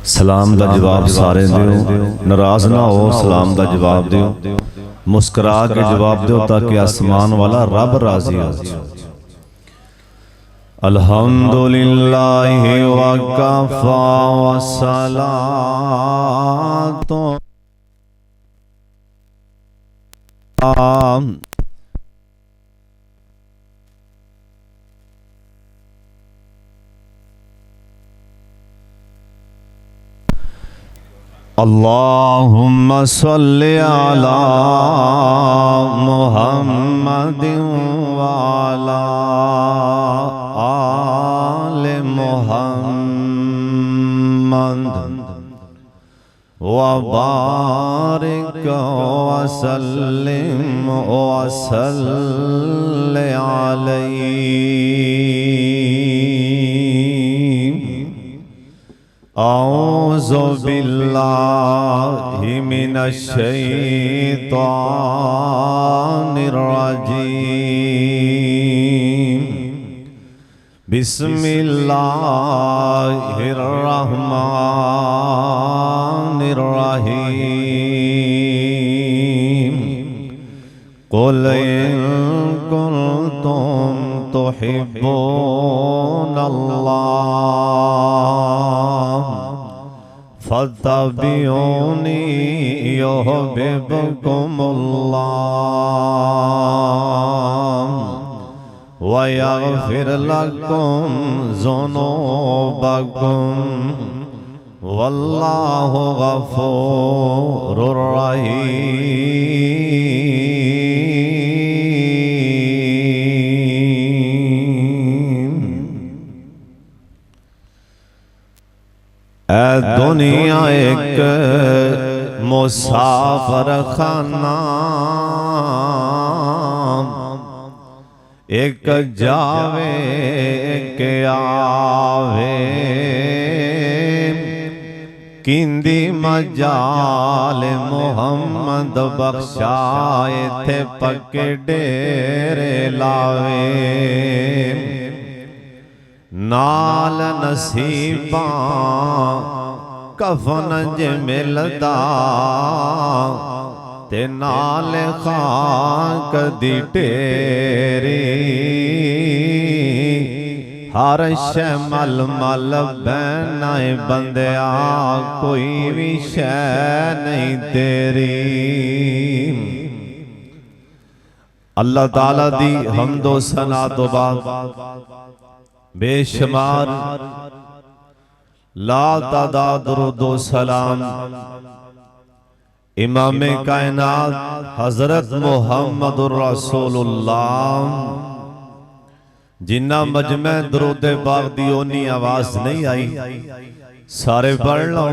सलाम दा जवाब सारे दियो, नाराज ना हो सलाम दा जवाब दियो, मुस्कुरा के जवाब दो ताकि आसमान वाला रब राजी हो। अल्हम्दुलिल्लाहि व कफ़ा व सलातो अल्लाहुम्मा सल्लि अला मुहम्मदिन व अला आले मुहम्मद व बारिक व सल्लिम व सल्लि अलैहि। औज़ु बिल्लाहि मिनश शैतानिर रजीम। बिस्मिल्लाहिर रहमानिर रहीम। कुल इन कुंतुम तुहिब्बूनल्लाह फत्तबिऊनी युहिब्बुकुमुल्लाह व यग़फिर लकुम ज़ुनूबकुम वल्लाहु गफ़ूरुर रहीम। ऐ दुनिया एक मुसाफिर खाना, एक जावे एक आवे, किंदी मजाल मुहम्मद बख्शाए थे पक्के डेरे लावे। नाल नसीबा कफन ज मिलदा ते नाल खाक दी ढेरी। हर शै मल मल बैनाए बंदिया कोई भी शै नहीं तेरी। अल्लाह ताला दी हमदो सना तो बाद बेशुमार ला तादाद दुरूदो सलाम इमाम कायनात हजरत मुहम्मदुर रसूलुल्लाह जिन्ना मजमे दुरूद पाक दी ओनी आवाज नहीं आई, सारे पढ़ लो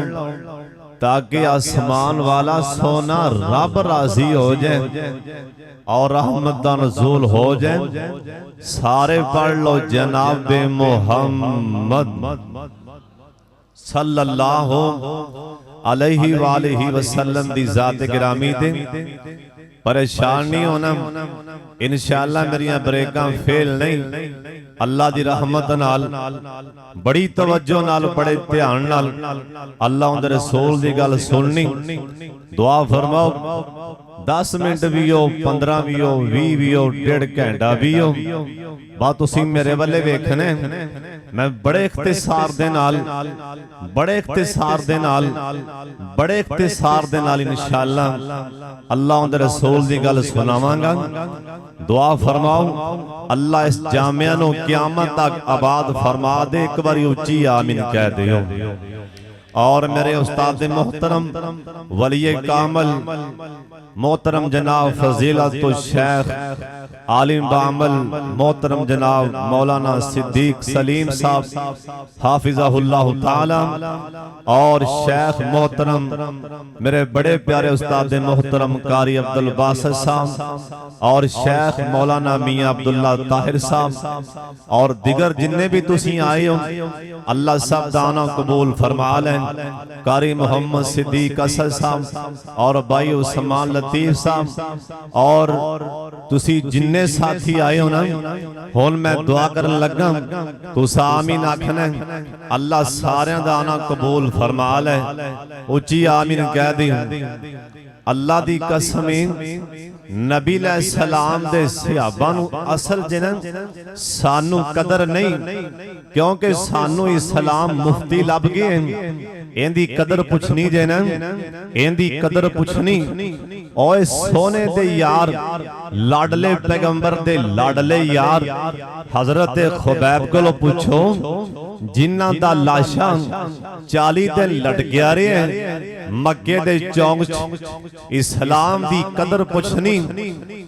ताकि आसमान वाला सोना रब राजी हो जाए और रहमत दा नुज़ूल हो जाए। सारे पढ़ लो जनाब मुहम्मद सल्लल्लाहु अलैहि वालैहि वसल्लम दी जात गिरामी दे। परेशान नहीं होना, इंशाअल्लाह मेरिया ब्रेकां फेल नहीं। अल्लाह दी रहमत नाल बड़ी तवज्जो नाल बड़े ध्यान नाल अल्लाह उनदे रसूल दी गल सुननी। दुआ फरमाओ 10 मिनट भी हो, 15 भी हो, 20 भी हो, 1.5 घंटा भी हो, बात तुसी मेरे वाले वेखने। मैं बड़े इख्तिसार दे नाल इंशाअल्लाह अल्लाह उनदे रसूल दी गल सुनावांगा। दुआ फरमाओ अल्लाह इस जामिया नूं क़यामत तक आबाद फरमा दे। एक बारी उच्ची आमीन कह दियो। और मेरे उस्ताद मोहतरम वलिये कामल मोहतरम जनाब फजीलतुल शेख आलिम बामल मोहतरम जनाब मौलाना सिद्दीक सलीम साहब हाफिज़हुल्लाह ताला और शेख मोहतरम मेरे बड़े प्यारे उस्ताद मोहतरम कारी अब्दुल बासित साहब और शेख मौलाना मियां अब्दुल्ला ताहिर साहब और दिगर जिन्ने भी तुसी आए हो, अल्लाह सब दाना कबूल फरमा लें। कारी मोहम्मद सिद्दीक असद साहब और भाई उस्मान लतीफ साहब और तुसी जिन्ने साथी आए हो ना, हुण मैं दुआ करन लगा, तुसा आमीन आखना। अल्लाह सारियां दा आना कबूल फरमा ले, उच्ची आमीन कह दी। अल्लाह दी कसम नबी सलाम दे सहाबा नू असल च ना सानू कदर नहीं, क्योंकि सानू इस्लाम मुफ्ती लभ गए। इहदी कदर पुछनी जे ना, इहदी कदर पुछनी। ओए सोने दे यार, लाडले पैगंबर दे लाडले यार हजरत खुबैब कोलों पुछो, जिन्हां दा लाशा 40 दिन लटकिया रहे मक्के दे चौंक च। इस्लाम दी कदर पुछनी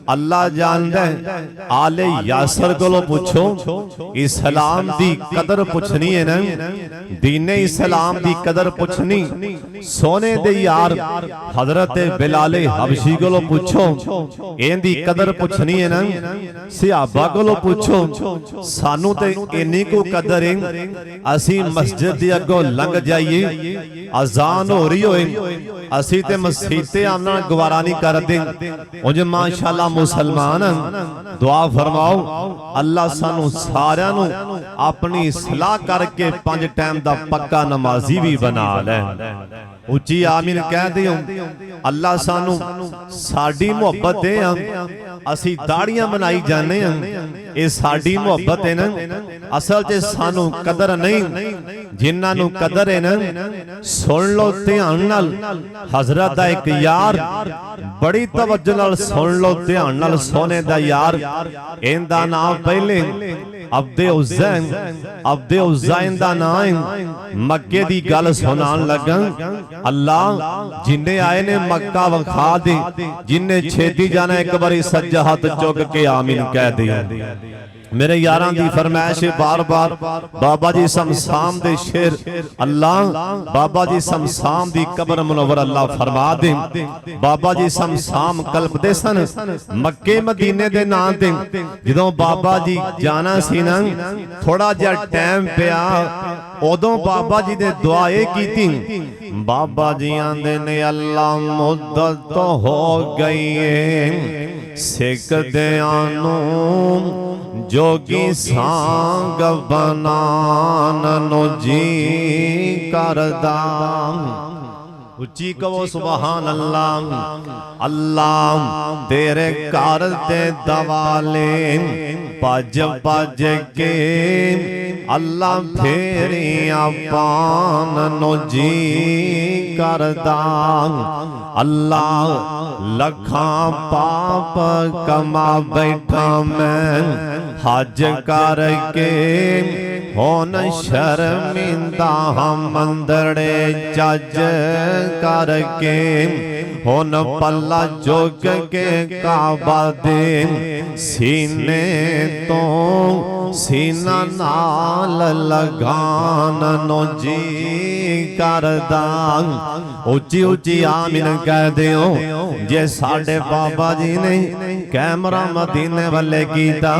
अल्लाह जानदा है। आले यासर कोलों पुछो, इस्लाम दी कदर पुछनी है ना, दीने इस्लाम दी कदर पुछनी। सोने दे यार हजरत बिलाले हबशी कोलों पुछो, इहदी कदर पुछनी है ना। सहाबा कोलों पुछो, सानू ते इन्नी को कदर है, असी मस्जिद दे अगों लंघ जाइए, अजान हो रही होए, असी ते मस्जिद ते आना गवारा नहीं करदे। उंज माशाअल्लाह मुसलमान दुआ फरमाओ, अल्लाह सानू सारियां नू अपनी सलाह करके 5 टाइम दा पक्का नमाजी भी बना ले। उच्ची आमीन कह दियो। अल्लाह सानू साडी मुहब्बत है, असी दाड़ियां बनाई जाने ये साडी मुहब्बत है ना, असल च सानू कदर नहीं। जिन्हां नू कदर है ना, सुन लो ध्यान नाल, हजरत दा एक यार बड़ी तवज्जो नाल सुन लो ध्यान नाल। सोने दा यार इंदा नाम पहले अब्दे उज़्ज़ा, अब्दे उज़्ज़ा इंदा नाम है। मक्के दी गल सुनान लगा, अल्लाह जिन्ने आए ने मक्का वखा दे, जिन्ने छेती जाना एक बारी सज्जा हाथ चुक के आमीन कह दे। मेरे यारां दी फरमाइश बार बार बाबा जी समसाम दे शेर, अल्लाह बाबा जी समसाम दी कब्र मुनव्वर अल्लाह फरमा दे। बाबा जी समसाम कल्पदे सन मक्के मदीने दे नाम ते। जदों बाबा जी जाना सी ना, थोड़ा जिहा टाइम पिया, उदों बाबा जी ने दुआ कीती। बाबा जी आंदे ने अल्लाह मुद्दत तो हो गई है, सिख दियां नू जोगी सांग बनान नो जी करदा। उच्ची कहो सुभान अल्लाह। अल्लाह तेरे घर दे दवाले भज भज के अल्लाह फेरियां पान नो जी करदा। अल्लाह लखां पाप कमा बैठा मैं हज करके, होन शर्मिंदा हम मंदड़े चज करके, होन पल्ला चुक के काबा दे सीने तो सीना नाल लगान नो जी करदा। उची उची आमीन कह दियो। जे साडे बाबा जी ने कैमरा मदीने वाले कीता,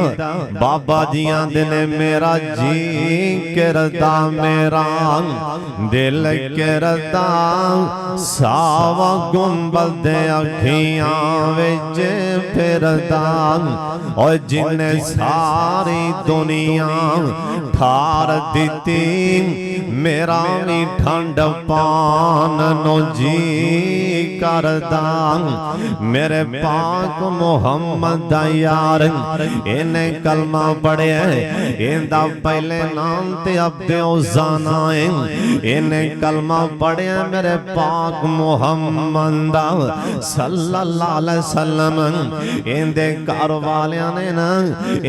बाबा जी आंदे ने मेरा जी करदा, मेरा दिल करदा, सावा गुंबद दे अखियां विच फिरदा। और जिन्ने सारी दुनिया ठार दिती, मेरा भी ठंड पान नो जी करदा। मेरे पाक मोहम्मद दा यार इन्हें कलमा पढ़िया, इंदा पहले नाम ते अब्दे उज़्ज़ा नाम है। इन्हें कलमा पढ़िया मेरे पाक मोहम्मद दा सल्लल्लाहु अलैहि वसल्लम। इंदे घर वालियां ने ना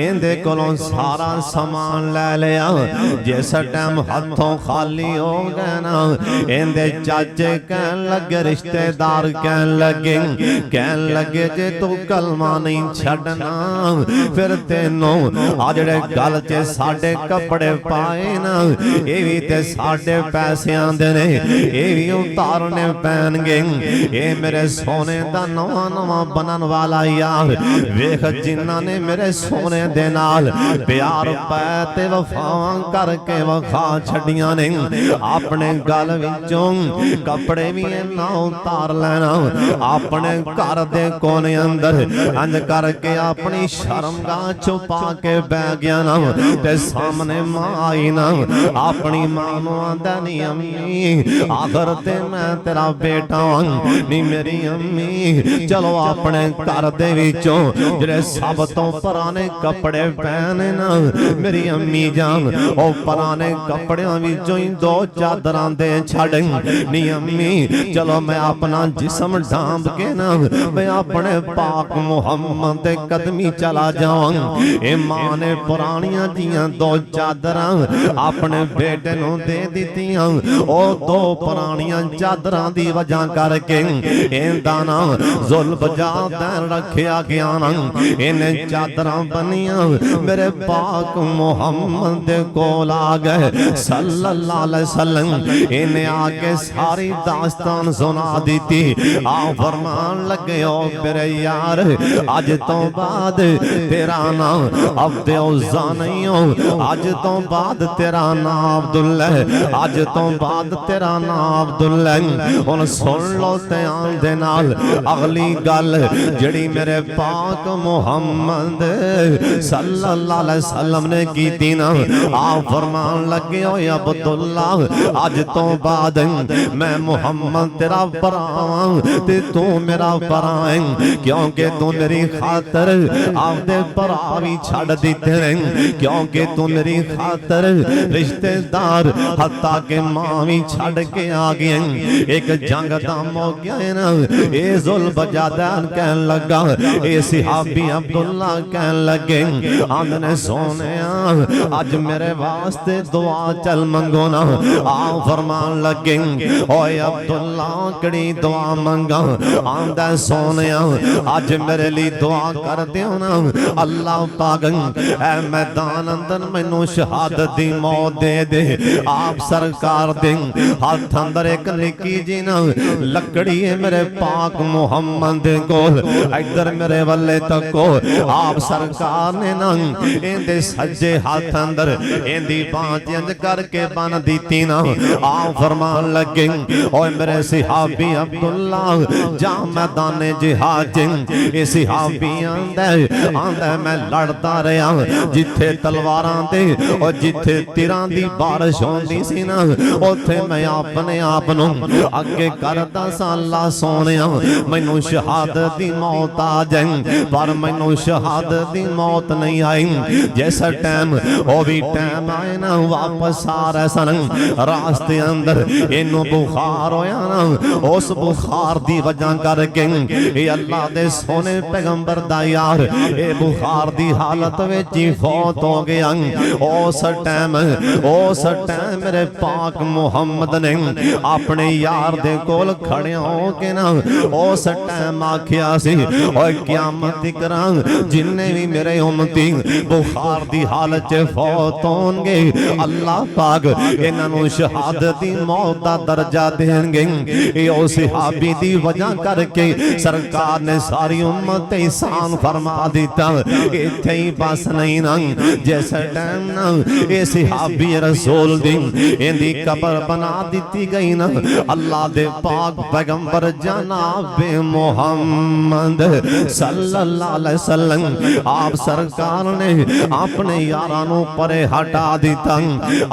इंदे कोलों सारा सामान ले लिया। जिस टाइम हाथों खाली हो गए ना, इंदे चाचे कहन लगे, रिश्तेदार कहन लगे जे तू कलमा नहीं छड़ना, फिर तेनों आ जेड़े गल च साडे कपड़े पाए ना, ये भी ते साडे पैसियां दे ने, ये भी उतारने पैणगे। ये मेरे सोने दा नवा नवा बनन वाला यार वेख जिन्ना ने मेरे सोने दे नाल प्यार पै ते वफावां करके वखा छड़ियां ने अपने गल विचों कपड़े भी ना उतार लेना अपने घर दे कोने अंदर अंज करके अपनी शर्मगाह छुपा के बह गया ना ते सामने मां आई ना अपनी मां नूं आंदा नी अम्मी आखिर ते मैं तेरा बेटा नी मेरी अम्मी चलो अपने घर दे विचों जेड़े सब तो पुराने कपड़े पहने ना मेरी अम्मी जान ओ पुराने कपड़ियां विचों ही दो चादरां दे छड़ नी अम्मी चलो मैं अपना जिस्म ढांप के ना मैं अपने पाक मुहम्मद दे कदमी चला जावां ए मां ने पुरानियां जियां दो चादरां अपने बेटे नूं दे दित्तियां ओ दो पुरानियां चादरां दी वजह करके इंदा ना जुल्फ जादा रखिया गया ना इन्हें चादरां बनियां मेरे पाक मुहम्मद दे कोल आ गए सल्लल्लाहु अलैहि वसल्लम इन्हें आके सारी दास्तान सुना दी आ फरमान लगे ओ मेरे यार अज तो बाद तेरा नाम अब्दे उज़्ज़ा नहीं हो अज तो बाद तेरा नाम अब्दुल्ला अज तो बाद तेरा नाम अब्दुल्ला हुण सुन लो ध्यान दे नाल अगली गल जड़ी मेरे पाक मुहम्मद सल्लल्लाहु अलैहि वसल्लम ने कीती ना आ फरमान लगे ओ अब्दुल्ला अज तो बाद मैं मुहम्मद तेरा भरा ते तू मेरा भरा क्योंकि तू मेरी खातर आपदे भरा भी छड़ दिते क्योंकि तू मेरी खातर रिश्तेदार हत्ता के मां भी छड़ के आ गए एक जंग दा मौका है ना ए जुल्फजादान कहन लगा ए सहाबी अब्दुल्ला कहन लगे आंदने सोनिया अज मेरे वास्ते दुआ चल मंगो ना आ फरमान लगे ओए अब्दुल्ला कड़ी दुआ मंगा आंदा सोनिया अज मेरे लिए दुआ कर दियो ना अल्लाह पाक ऐ मैदान अंदर मैनू शहादत दी मौत दे दे आप सरकार दे हाथ अंदर एक निकी जी ना लकड़ी है मेरे पाक मुहम्मद कोल इधर मेरे वल्ले तको आप सरकार ने ना इंदे सज्जे हाथ अंदर इंदी बांह इंज करके बन दीती ना आप फरमान लगे ओए मेरे सहाबी अब्दुल्ला जा मैदाने जिहाद ए सहाबी आंदा मैं लड़ता रहा जिथे तलवारां दे और जिथे तिरां दी बारिश होंदी सी ना उथे मैं अपने आप नूं अगे करदा सा अल्लाह सोनिया मैनू शहादत दी मौत आ जाए पर मैनू शहादत दी मौत नहीं आई जैसा टाइम ओ भी टाइम आए ना वापस आ रहे सन रास्ते अंदर इनू बुखार होया ना उस बुखार दी वजह करके ये अल्लाह दे सोने पैगंबर दा यार ये बुखार दी हालत विच ही फौत हो गया उस टाइम मेरे पाक मुहम्मद ने अपने यार दे कोल खड़े हो के ना उस टाइम आखिया सी ओए क़यामत तिकरा जिन्ने भी मेरे उम्मती बुखार दी हालत च फौत होणगे अल्लाह पाक इन्हां नूं शहादत दी मौत दा दर्जा देणगे ये उस सहाबी दी वजह करके सरकार ने सारी उम्मत ते एहसान फरमा दिता इत्थे ही बस नहीं ना जैसे टाइम ना ये सहाबी रसूल दी इंदी कब्र बना दी गई ना अल्लाह दे पाक पैगंबर जनाब मुहम्मद सल्लल्लाहु अलैहि वसल्लम आप सरकार ने अपने यारां नूं परे हटा दिता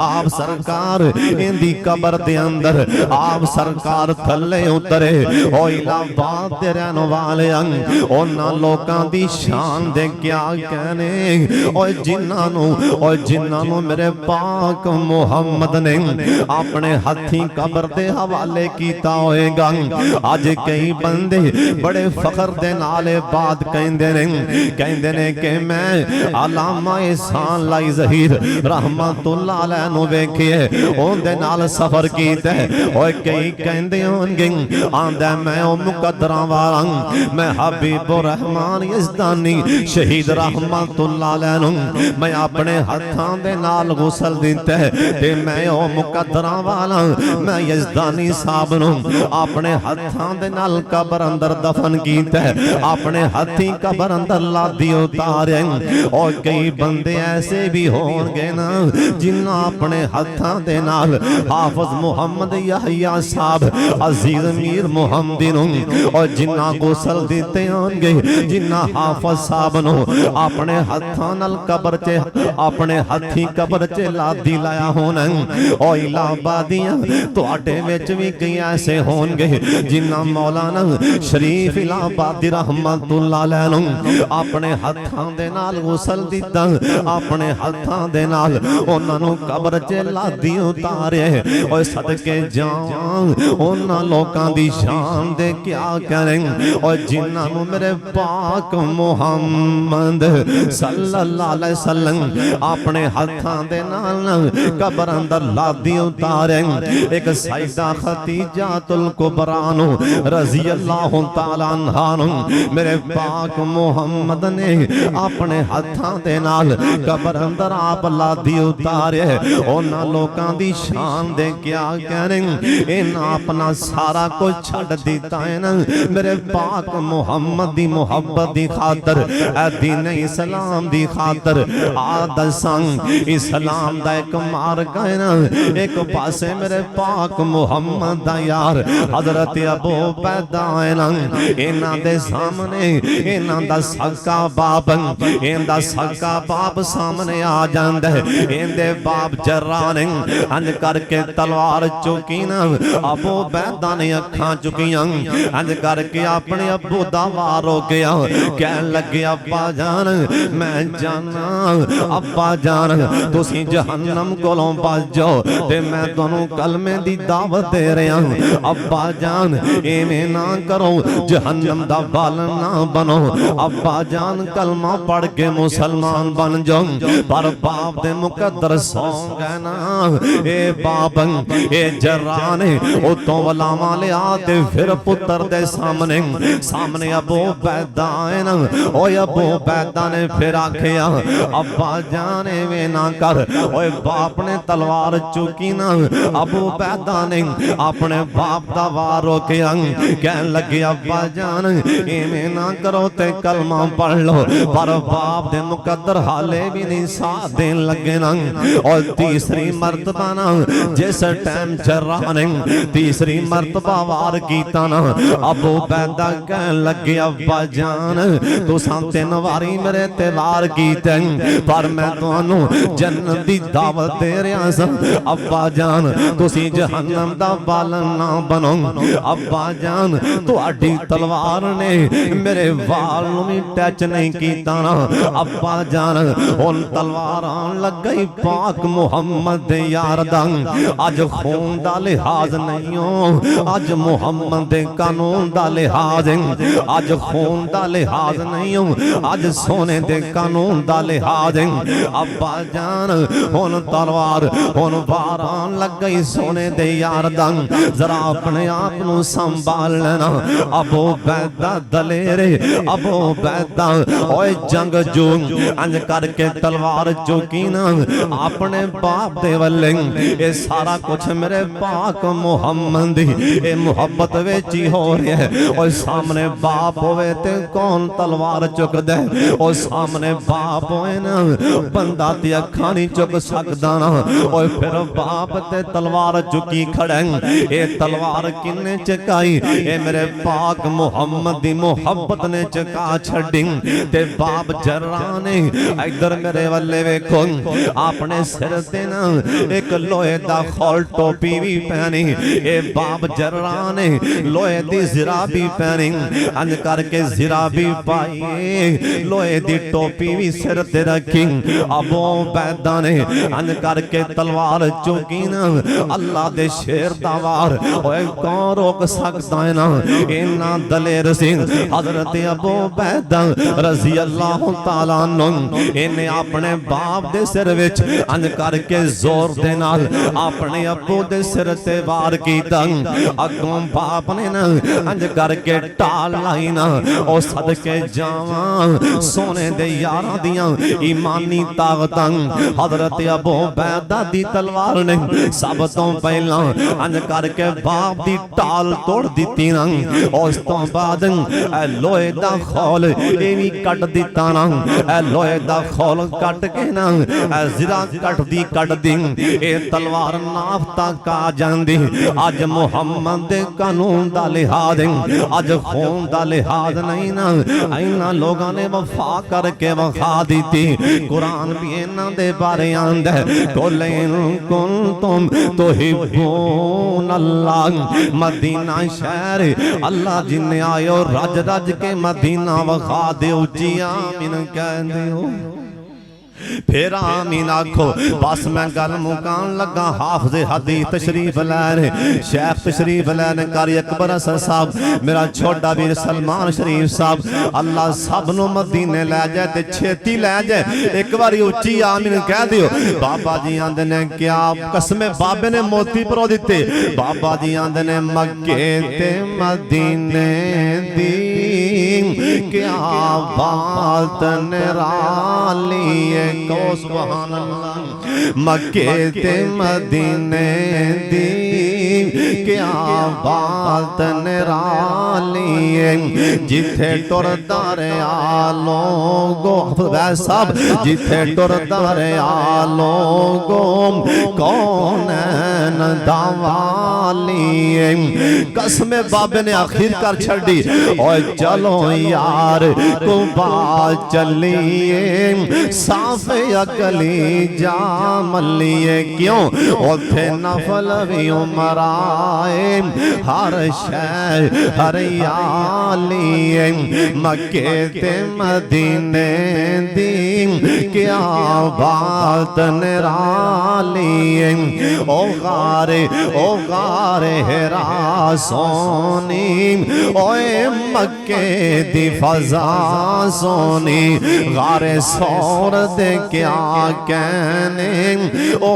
आप सरकार इंदी कब्र दे अंदर आप सरकार थले उतरे ओ इलाहाबाद दे रहने वाले उन्हां लोकां दी शान दे क्या कहने ओ जिन्हां नूं मेरे पाक मुहम्मद ने अपने हाथी कब्र दे हवाले कीता होएगा अज कई बंदे बड़े फखर दे नाल बात कहंदे ने कि मैं अलामा एहसान लाई ज़हीर रहमतुल्लाह अलैह नु वेखिए उनदे नाल सफर कीता ओए कई कहंदे होणगे आंदा मैं ओ मुकद्दरां वाला मैं हबीबुर रहमान यज़दानी शहीद रहमतुल्लाह अलैह नु मैं अपने हत्थां दे नाल गुसल दिता ते मैं ओ मुकद्दरां वाला मैं यज़दानी साहब नु अपने हत्थां दे नाल कबर अंदर दफन कीता, अपने हत्थी कबर अंदर लादी उतारे। और कई बंदे ऐसे भी होंगे ना जिन्हां अपने हत्थां दे नाल हाफिज मुहम्मद याहिया साहब, अजीज मीर मुहम्मदी नूं और जिन्हां गुसल दिते होंगे, जिन्हां हाफिज साहब नूं अपने हत्थां नाल कबर च अपने हत्थी कबर च लादी लाया होना। और इलाहाबादियां तुहाडे विच भी कई ऐसे होंगे जिन्हां मौलाना शरीफ इलाहाबादी रहमतुल्लाह अलैह नूं अपने हत्थां दे नाल गुसल दिता, अपने हत्थां दे नाल उन्हां नूं कबर च लादी उतारे। और सदके जावां उन्हां लोकां दी शान दे क्या करें, और जिन्हां नूं मेरे पाक मुहम्मद सल्लल्लाहु अलैहि वसल्लम अपने हत्थां दे नाल कबर अंदर लादी उतारे। एक सईदा खतीजातुल कुबरा नूं रज़ी अल्लाह तआला अन्हा नूं मेरे पाक मुहम्मद ने अपने हत्थां दे नाल कबर अंदर आप लादी उतारे। उन्हां लोकां दी शान दे क्या करें, इन्हां अपना सारा कुछ छड्ड दिता है ना मेरे पाक मुहम्मद दी मुहब्बत दी खातर, ऐ दीन इस्लाम दी खातर। आदत संग इस्लाम दा एक मार्ग है ना, एक पासे मेरे पाक मुहम्मद दा यार हजरत अबू बैदा है ना, इन्हां दे सामने इन्हां दा सका बाप, इन्हां सका बाप सामने आ जांदा है। इहदे बाप जर्रा ने अंज करके तलवार चुकी ना, अबू बैदा ने अखां चुकियां, अंज करके अपने अबू दा वार हो गया। कहन लगे अब्बा जान मैं जाना, अब्बा जान तुसी जहन्नम कोलों बच जाओ ते मैं तुहानू कलमे दी दावत दे रहा हूं। अब्बा जान इवें ना करो, जहन्नम दा बालन ना बनो। अब्बा जान कलमा पढ़ के मुसलमान बन जाओ। पर बाप दे मुकद्दर सौ गए ना, ए बाप ए जर्रा ने उतों वलावा लिया ते फिर पुत्र दे सामने अबू बैदा है ना, ओए अबू बैदा ने फिर आखिया अब्बा जान वे ना कर। ओए बाप ने तलवार चुकी ना, अबू बैदा ने अपने बाप दा वार रोकिया। कहन लगे अब्बा जान इवें ना करो ते कलमा पढ़ लो। पर बाप दे मुकद्दर हाले भी नहीं साथ देन लगे ना। और तीसरी मर्तबा ना जिस टाइम जर्रा ने तीसरी मर्तबा वार कीता ना, अबू बैदा कहन लगे अब्बा जान तुसां 3 वारी मेरे ते वार कीते, पर मैं तुहानू जन्नत दी दावत दे रहा सा। अब्बा जान तुसी जहन्नम दा बालन ना बनो। अब्बा जान तुहाडी तलवार ने मेरे वाल नूं भी टच नहीं कीता ना। अब्बा जान हुण तलवार आन लग गई पाक मुहम्मद दे यार दा। अज खून दा लिहाज नहीं हो, अज मुहम्मद दे कानून दा लिहाज, अज खून दा लिहाज नहीं हो, अज सोने दे कानून दा लिहाज। अब्बा जान हुण तलवार हुण वार आन लग गई सोने दे यार दा। जरा अपने आप नूं संभाल लेना। अबू बैदा दलेरे, अबू बैदा ओए जंग जो अंज करके तलवार चुकी ना अपने बाप दे वल्ले। ये सारा कुछ मेरे पाक मुहम्मद दी ए मुहब्बत विच ही हो रहा है। और सामने बाप होवे ते कौन तलवार चुकदा है, और सामने बाप होए ना बंदा ते अखां नहीं चुक सकदा ना। और फिर बाप ते तलवार चुकी खड़े, ए तलवार किन्ने चकाई, ए मेरे पाक मुहम्मद दी मुहब्बत ने चका छड़ी। ते बाप जर्रा ने इधर मेरे वल्ले वेखो अपने सिर ते ना एक लोहे दा खोल टोपी भी पहनी। ए बाप जर्रा ने लोहे दी जिरा भी पहनी, अंज करके जिरा भी पाई, लोहे दी टोपी भी सिर ते रखी। अबू बैदा ने अंज करके तलवार चुकी ना। अल्लाह दे शेर दा वार ओए कौन रोक सकदा है ना। इन्ना दलेर सिंह हजरत अबू बैदा रज़ी अल्लाह तआला अन्हु इन्हें अपने बाप दे सिर विच अंज करके जोर दे नाल अपने अबू दे सिर ते वार कीता। अगों बाप ने ना अंज करके टाल लाई ना। ओ सदके जावां सोने दे यारां दियां ईमानी ताकतां हजरत अबू बैदा दी तलवार ने सब तो पहला अंज करके बाप दी टाल ताल तोड़ दी ना, उस तो बाद लोहे दा खोल एवी कट दिता ना, लोहे दा खोल कट के ना जिरा कट दी ए तलवार नाफ तक आ जांदी। अज मुहम्मद दे कानून दा लिहाज, अज खून दा लिहाज नहीं ना, इन्हां लोगां ने वफा करके वखा दी। कुरान भी इन्हां दे बारे आंदा है, कुल इन कुंतुम तुहिब्बून अल्लाह, मदीना शहर अल्लाह जिन्ने आयो रज रज के मदीना वखा दे, उच्ची आमीन कह दियो। फिर आमीन आखो। बस मैं गल मुकान लगा। हाफिज़ हदीस तशरीफ लैने, शेख तशरीफ लैने, कारी अकबर असद साहब, मेरा छोटा वीर सलमान शरीफ साहब, अल्लाह सब नू मदीने लै जाए ते छेती लै जाए। एक बार उच्ची आमीन कह दियो। बाबा जी आंदे ने क्या कसमे बाबे ने मोती परो दिते। बाबा जी आंदे ने मक्के ते मदीने दी क्या बात निराली, को सुभान अल्लाह। मक्के ते मदीने दी क्या बात निराली, जिथे टुरदा रहा लोगो सब, जिथे टुरदा रहा लोगो कौन दावाली। कसमे बाबे ने आखिर कर छड़ी, और चलो यार कुबा चलिए, साफ अकली जा मलिए। क्यों उथे नफल भी उमराए, हर शह हरियाली। मक्के ते मदीने दी क्या बात निराली, ओ गारे हेरा सोनी, ओए मक्के दी फजा सोनी। गारे सौर दे क्या कहने, ओ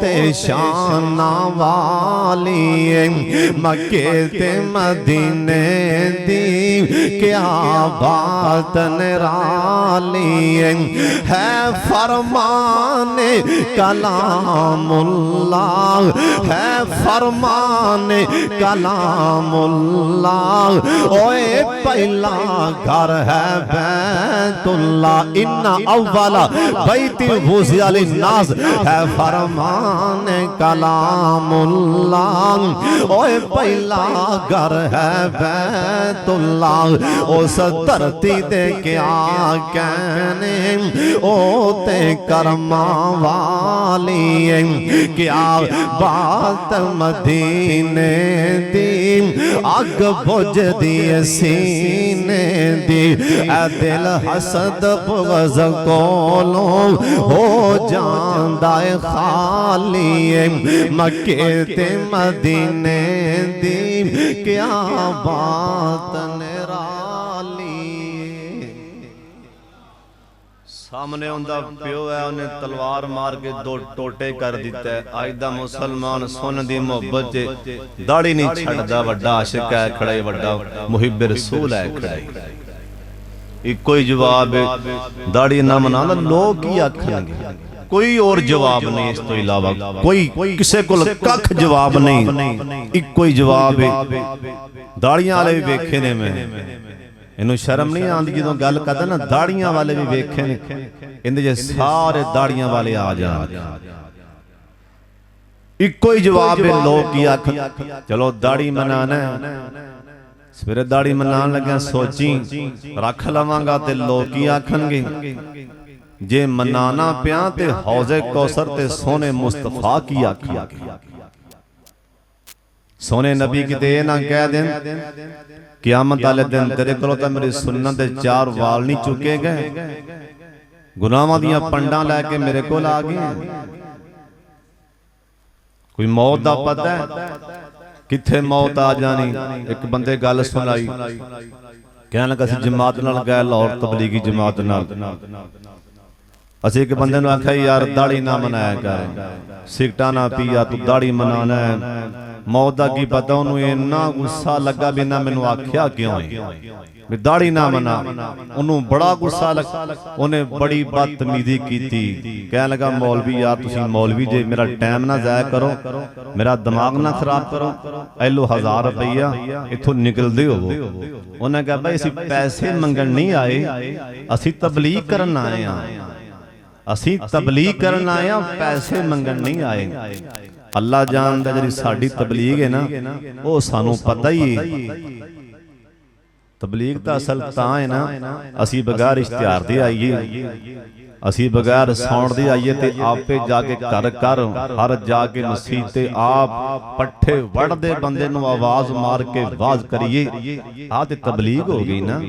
ते शाना वाली। मक्के ते मदीने दी क्या बात निराली, है फरमाने कलामुल्लाह, है फरमाने कलामुल्लाह। ओए पहला घर है बैतुल्लाह, इन्ना अव्वला बैती वुज़िया लिन्नास, है फरमाने कलामुल्लाह। ओए पहला घर है बैतुल्लाह, उस धरती दे क्या कहने, ओ ते करमा वाली। क्या बात मदीने दी, अग बुझ दी सीने दी। ऐ दिल हसद बुग़्ज़ कोलों हो जांदा है खाली। मक्के ते मदीने दी क्या बात निराली। सामने उनका प्यो है, उन्हें तलवार मार के दो टोटे कर दिता है। अज दा मुसलमान सुन दी मोहब्बत दाढ़ी नहीं छड्डदा, वड्डा आशिक है खड़े, वड्डा मुहिब रसूल है खड़े। इको ही जवाब, दाढ़ी ना मनाना लोग की आखणगे, कोई और जवाब नहीं। इस तो इलावा कोई किसी को कख जवाब नहीं। इको ही जवाब दाढ़ियां वाले भी वेखे ने, मैं इनू शर्म नहीं आती जो गल करदा ना, दाढ़ियां वाले भी वेखे ने, कहंदे जे सारे दाढ़ियां वाले आ जाण। इको ही जवाब है लोग की आख, चलो दाढ़ी मनाना सवेरे दाढ़ी मनान लग्या सोची रख लवांगा ते लोग की आखणगे। जे मनाना पिया ते हौजे कौसर ते सोने मुस्तफा की आखणगे। सोने नबी किते ना कह देन क़यामत वाले दिन तेरे कोलों तां मेरी सुन्नत दे 4 वाल नहीं चुके गए, गुनाहां दियां पंडां लैके मेरे कोल आ गए। कोई मौत दा पता है किथे मौत आ जानी। एक बंदे गल सुनाई, कहन लगा असीं जमात नाल गए लाहौर, तबलीगी जमात नाल। असीं एक बंदे नूं आख्या यार दाढ़ी ना मनाया कर, सिगटा ना पिया, तू दाढ़ी मनाना है। मौत दा की पता उन्होंने इन्ना गुस्सा लगा भी ना मैनू आख्या क्यों है भी दाढ़ी ना मना उन्होंने बड़ा गुस्सा लगा उन्हें बड़ी बदतमीजी की कह लगा मौलवी यार तुसी मौलवी जे मेरा टाइम ना जाया करो मेरा दिमाग ना खराब करो एलो 1000 रुपया इथों निकलते हो उन्हें कहा भाई असी पैसे मंगण नहीं आए असी तबलीग करन आए हैं असी तबलीग करन आए हैं पैसे मंगण नहीं आए अल्लाह जानदा जी साडी तबलीग है ना वो सानू पता ही है तबलीग तो असल तां है ना असी बगैर इश्तिहार दे आईए असी बगैर सौण दे आईए ते आपे जाके कर कर हर जाके मसीह ते आप पट्ठे वढ़दे बंदे नूं आवाज मार के वाज करिए आ ते तबलीग हो गई ना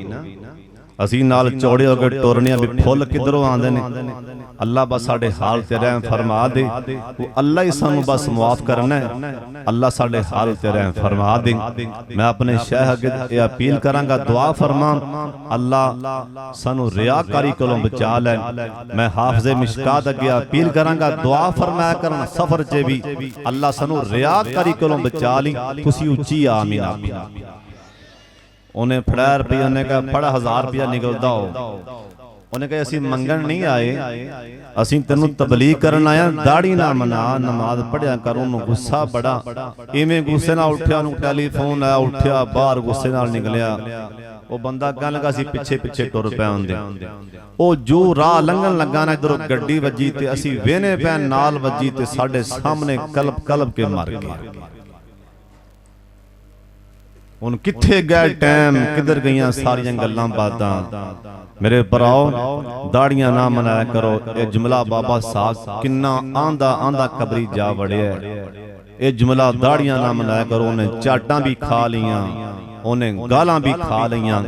असी नाल चौड़े हो गए टुरने भी फुल किधरों आंदे ने अल्लाह बस साडे हाल ते रहम फरमा दे वो अल्लाह ही सानू बस मुआफ करना है अल्लाह साडे हाल ते रहम फरमा दे मैं अपने शेख अगे अपील करांगा दुआ फरमा अल्लाह सानू रियाकारी कोलों बचा ले मैं हाफिज़े मिशकात अगे अपील करांगा दुआ फरमाया करन सफर च भी अल्लाह सानू रियाकारी कोलों बचा ली तुसी उच्ची आमीन आमीन उन्हें फड़ा रुपया उन्हें कहा फड़ा 1000 रुपया निकलता हो उन्हें कहा असी मंगण नहीं आए असी तेनू तबलीग करन आया दाढ़ी ना मना नमाज पढ़िया कर उन्होंने गुस्सा बड़ा इवें गुस्से नाल उठिया टेलीफोन आया उठिया बाहर गुस्से नाल निकलिया वो बंदा कहन लगा सी पिछे पिछे टुर पे आंदे ओ जो राह लंघन लगा ना इधरों गड्डी वजी ते असी वेने पे नाल वजी ते साडे सामने कलप कलप के मर गए हुण किथे गए टाइम किधर गईयां सारियां गल्लां बातां मेरे भराओ दाड़ियां ना मनाया करो ये जुमला बाबा साहब किन्ना आंदा आंदा कबरी जा वड़िया ये जुमला दाड़ियां ना मनाया करो उन्हें चाटां भी खा लियां उन्हें गालां भी खा लियां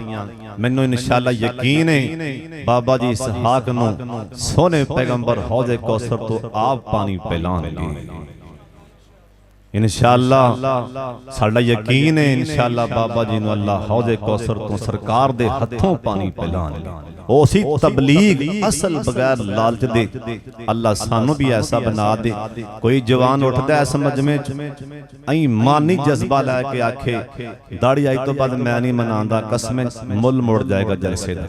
मैनू इंशाअल्लाह यकीन है बाबा जी इसहाक नूं सोने पैगंबर हौज़े कौसर तो आप पानी पिलाणगे इंशाअल्लाह साडा यकीन है इंशाअल्लाह बाबा जी नूं अल्लाह हौज़े कौसर तो सरकार दे हथों पानी पिलाणगे ओसी तबलीग असल बगैर लालच दे अल्लाह सानू भी ऐसा बना दे कोई जवान उठदा है समझ में अई मानी जज्बा लैके आखे दाढ़ी आई तो बाद मैं नहीं मनांदा कसम मुल मुड़ जाएगा जलसे दा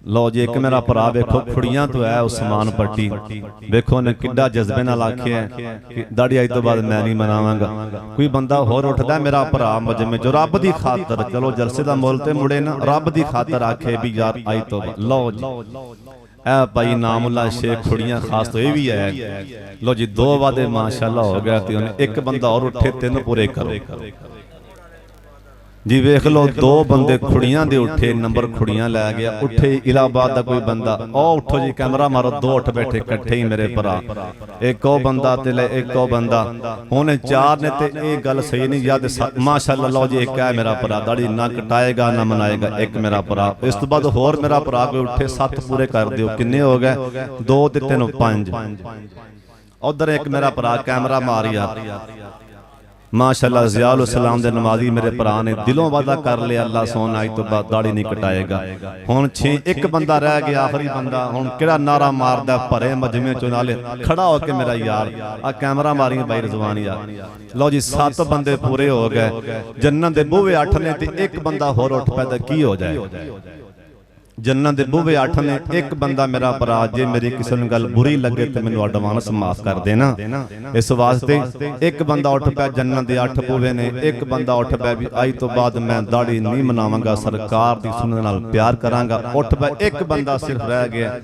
लो जी एक मेरा भरा वेखो खुड़ियां तो है उस्मान पट्टी वेखो ने किड्डा जज्बे नाल आखे कि दाढ़ी आई तो बाद मैं नहीं मनावांगा कोई बंदा होर उठदा मेरा भरा मजमे जो रब दी खातर चलो जलसे दा मुल ते मुड़े ना रब दी खातर आखे भी यार आई तो लो जी ए भाई नामुल्ला शेख खुड़ियां खास तो ये भी है लो जी 2 वादे माशाअल्लाह हो गया ते एक बंदा और उठे 3 पूरे करो जी वेख लो 2 बंदे खुड़ियां दे उठे नंबर खुड़ियां लै गया उठे इलाहाबाद दा कोई बंदा ओ उठो जी कैमरा मारो 2 उठ बैठे इकट्ठे ही मेरे भरा एक ओ बंदा ते ले एक ओ बंदा हुणे 4 ने ते ये गल सही नहीं याद माशाअल्लाह लो जी एक है मेरा भरा दाढ़ी ना कटाएगा ना मनाएगा एक मेरा भरा इस तो बाद होर मेरा भरा कोई उठे 7 पूरे कर दियो किन्ने हो गए 2 ते 3 5 उधर एक मेरा भरा कैमरा मार यार माशाअल्लाह ज़ियाउल सलाम दे नमाजी मेरे भरा ने दिलों वादा कर लिया अल्लाह सोना आज तो बाद दाढ़ी नहीं कटाएगा हुण 6 एक बंदा रह गया आखिरी बंदा हुण केड़ा नारा मारदा भरे मजमे चो नाले खड़ा होके मेरा यार आ कैमरा मारी भाई रिजवान यार लो जी 7 बंदे पूरे हो गए जन्नत दे बूहे 8 ने ते एक बंदा होर उठ पैदा की हो जाए जन्नत दे बूहे 8 ने एक बंदा मेरा भरा जे मेरी किसी नूं गल बुरी लगे तो मैनूं एडवांस माफ कर देना इस वास्ते एक बंदा उठ पै जन्नत दे 8 बूहे ने एक बंदा उठ पै भी आज तो बाद मैं दाढ़ी नहीं मनावांगा सरकार दी सुन्नत नाल प्यार करांगा उठ पै एक बंदा सिर्फ रह गया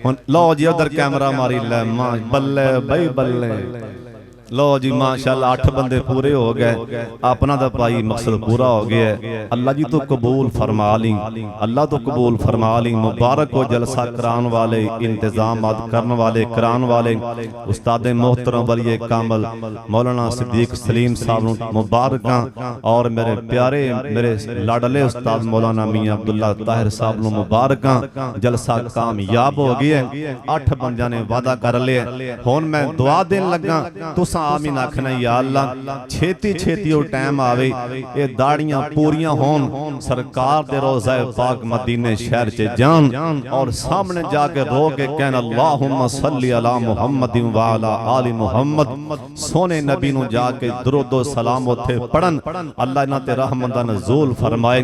हुण लो जी उधर कैमरा मारी ले मां बल्ले बई बल्ले लो जी माशाअल्लाह 8 बंदे पूरे हो गए अपना दा भाई मकसद पूरा हो गया अल्लाह जी तो कबूल फरमा ली अल्लाह तो कबूल फरमा ली मुबारक हो जलसा कराने वाले इंतजामात करने वाले कराने वाले उस्ताद मोहतरम वली कामल मौलाना सिद्दीक सलीम साहब मुबारक और मेरे प्यारे मेरे लाडले उस्ताद मौलाना मियां अब्दुल्ला ताहिर साहब नु मुबारक जलसा कामयाब हो गया 8 बंदियां ने वादा कर लिया हुण मैं दुआ देन लगा तुसा आमीन आखना या अल्लाह छेती छेती वो टाइम आवे ये दाड़ियां पूरियां होन सरकार दे रोज़ा पाक मदीने शहर च जान और सामने जाके रो के कहना अल्लाहुम्मा सल्ली अला मुहम्मदिन व अला आलि मुहम्मद सोने नबी नु जाके दुरूद सलाम उथे पढ़न अल्लाह इन्हां ते रहमत दा नज़ूल फरमाए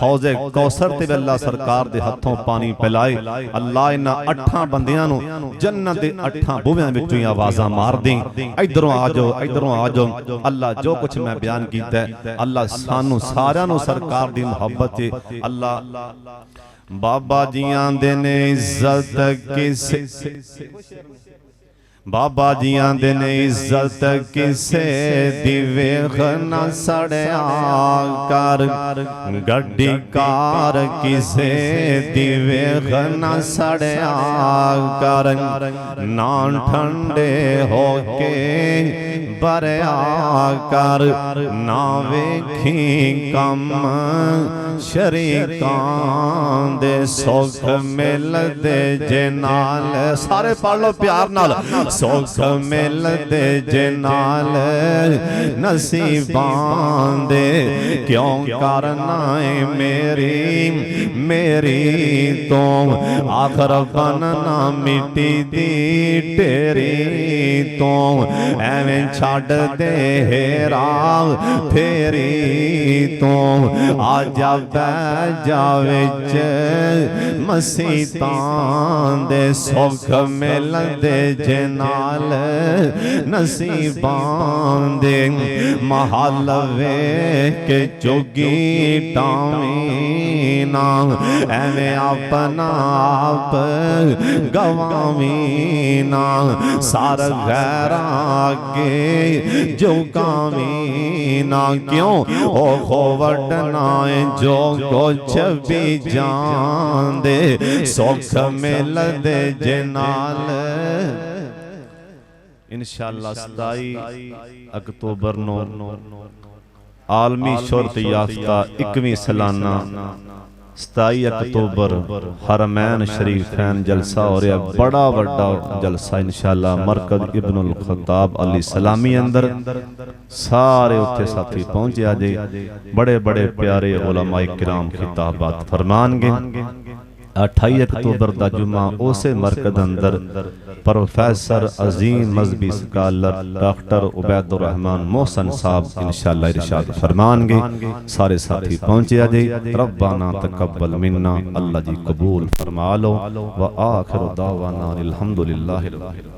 हौज़े कौसर ते अल्लाह सरकार दे हथों पानी पिलाए अल्लाह इन्हां 8 बंदियां नु जन्नत दे 8 बूहियां विचों आवाज़ां मार दें इधरों आ जाओ अल्लाह जो कुछ मैं बयान कीता है अल्लाह सानू सारियां नु सरकार दी मोहब्बत है अल्लाह बाबा जियां दे ने इज्जत किसे बाबा जियां दे ने इज्जत किसे दिवे न सड़िया कर गड्डी कार किसे दिवे न सड़िया कर ना ठंडे होके बरया कर ना वेखी कम शरीकां दे सुख मिलदे जे नाल सारे पढ़ लो प्यार नाल सुख मिलदे जे नाल नसीबां दे क्यों करना है मेरी तो आखर बनना मिट्टी दी ढेरी तो एवें छड़ दे हेरा फेरी तो आजा बह जावे मसीतां दे सुख मिलदे जे नाल नसीबां दे महल के चुगी टावी ना एवें अपना आप गवावी ना सार गैरा के झुकावी ना क्यों ओ खोवटना जो कुछ भी जान दे सुख मिलदे जे नाल इंशाअल्लाह 27 अक्तूबर नो आलमी शोहरत याफ्ता 21वीं सालाना 27 अक्तूबर हरमैन शरीफैन जलसा हो रहा बड़ा बड़ा जलसा इंशाअल्लाह मरकज इब्नुल खत्ताब अली सलामी अंदर सारे उत्थे साथी पहुंचे आजे बड़े बड़े प्यारे उलमाए किराम खिताबात फरमानगे 28 अक्तूबर दा जुमा उसे मरकज अंदर प्रोफेसर अजीम मजहबी स्कॉलर डॉक्टर उबैदुर रहमान मोहसन साहब इंशाअल्लाह इरशाद फरमानगे सारे साथी पहुंचे आजे रब्बाना तकब्बल मिन्ना अल्लाह जी कबूल फरमा लो व आखिर दावाना अल्हम्दुलिल्लाहि रब्बिल